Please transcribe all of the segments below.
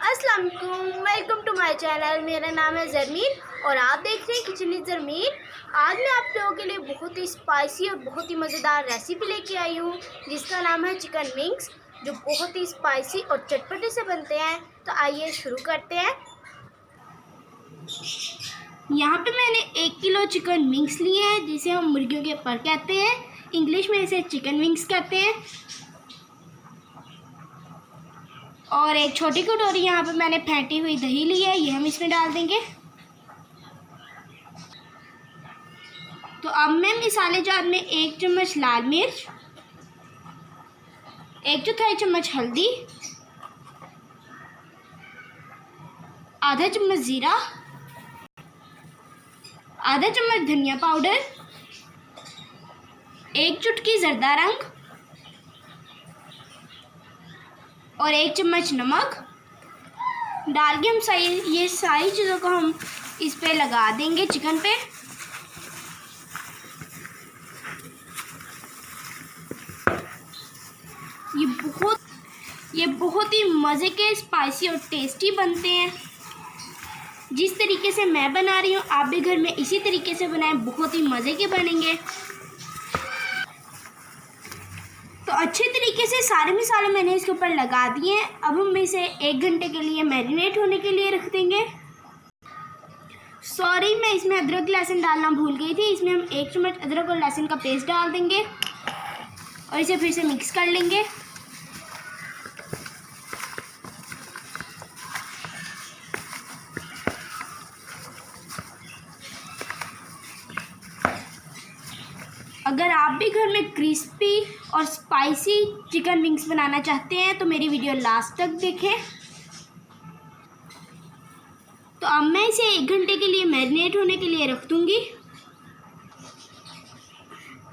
अस्सलाम वालेकुम, welcome to my channel. मेरा नाम है ज़रमीन और आप देख रहे हैं किचन विद ज़रमीन। आज मैं आप लोगों के लिए बहुत ही स्पाइसी और बहुत ही मज़ेदार रेसिपी लेके आई हूँ जिसका नाम है चिकन विंग्स, जो बहुत ही स्पाइसी और चटपटे से बनते हैं। तो आइए शुरू करते हैं। यहाँ पे मैंने 1 किलो चिकन विंग्स लिए हैं, जिसे हम मुर्गियों के पर कहते हैं, इंग्लिश में इसे चिकन विंग्स कहते हैं। और एक छोटी कटोरी यहाँ पे मैंने फेंटी हुई दही ली है, ये हम इसमें डाल देंगे। तो अब मैं मसाले जार में 1 चम्मच लाल मिर्च, 1/4 चम्मच हल्दी, आधा चम्मच ज़ीरा, आधा चम्मच धनिया पाउडर, 1 चुटकी ज़रदा रंग और 1 चम्मच नमक डाल के हम ये सारी चीज़ों को हम इस पे लगा देंगे चिकन पे। ये बहुत ही मज़े के स्पाइसी और टेस्टी बनते हैं। जिस तरीके से मैं बना रही हूँ आप भी घर में इसी तरीके से बनाएं, बहुत ही मज़े के बनेंगे। तो अच्छे तरीके से सारे मसाले मैंने इसके ऊपर लगा दिए हैं। अब हम इसे 1 घंटे के लिए मैरिनेट होने के लिए रख देंगे। सॉरी, मैं इसमें अदरक लहसुन डालना भूल गई थी। इसमें हम 1 चम्मच अदरक और लहसुन का पेस्ट डाल देंगे और इसे फिर से मिक्स कर लेंगे। अगर आप भी घर में क्रिस्पी और स्पाइसी चिकन विंग्स बनाना चाहते हैं तो मेरी वीडियो लास्ट तक देखें। तो अब मैं इसे 1 घंटे के लिए मैरिनेट होने के लिए रख दूंगी।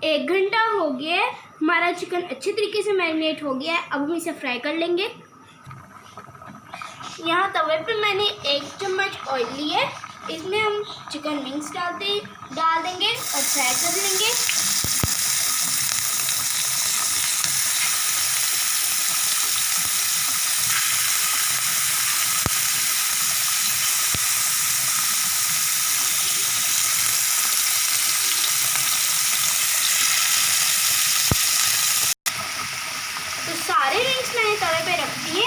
1 घंटा हो गया है, हमारा चिकन अच्छे तरीके से मैरिनेट हो गया है। अब हम इसे फ्राई कर लेंगे। यहाँ तवे पे मैंने 1 चम्मच ऑयल लिया है, इसमें हम चिकन विंग्स डाल देंगे और फ्राई कर लेंगे। तो सारे विंग्स मैंने तवे पे रख दिए।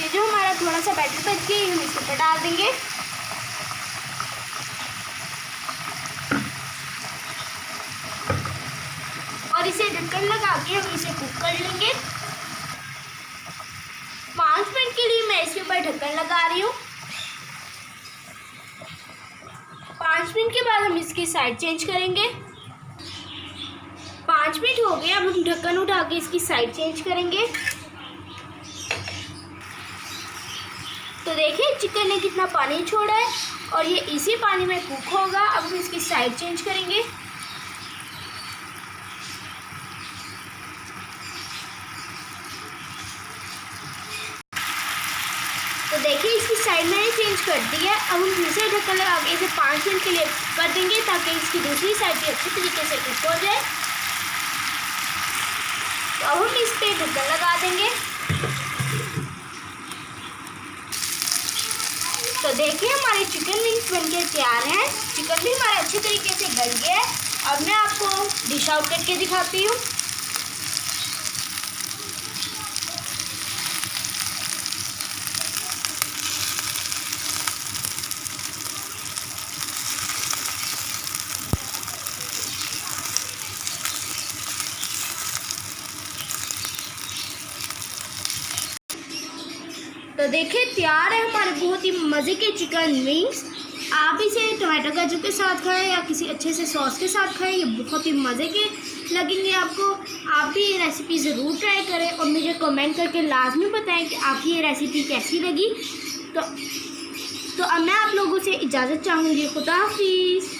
ये जो हमारा थोड़ा सा बैटर बच गया हम इसके ऊपर डाल देंगे। और इसे ढक्कन लगा के हम इसे कुक कर लेंगे। 5 मिनट के लिए मैं इसके ऊपर ढक्कन लगा रही हूँ। 5 मिनट के बाद हम इसकी साइड चेंज करेंगे। 5 मिनट हो गए, अब हम ढक्कन उठा के इसकी साइड चेंज करेंगे। तो देखिए चिकन ने कितना पानी छोड़ा है और ये इसी पानी में कुक होगा। अब हम इसकी साइड चेंज करेंगे। तो देखिए इसकी साइड मैंने चेंज कर दी है। अब हम फिर से ढक्कन लगा के इसे 5 मिनट के लिए कर देंगे ताकि इसकी दूसरी साइड भी अच्छी तरीके से कुक हो जाए। तो अब हम इस पे ढक्कन लगा देंगे। तो देखिए हमारे चिकन विंग्स बनके तैयार हैं। चिकन भी हमारा अच्छे तरीके से गल गया है। अब मैं आपको डिश आउट करके दिखाती हूँ। तो देखिए तैयार है हमारे बहुत ही मज़े के चिकन विंग्स। आप इसे टमाटर केचप के साथ खाएं या किसी अच्छे से सॉस के साथ खाएं, ये बहुत ही मज़े के लगेंगे आपको। आप भी ये रेसिपी ज़रूर ट्राई करें और मुझे कमेंट करके लाजमी बताएं कि आपकी ये रेसिपी कैसी लगी। तो अब मैं आप लोगों से इजाज़त चाहूँगी। खुदा हाफिज़।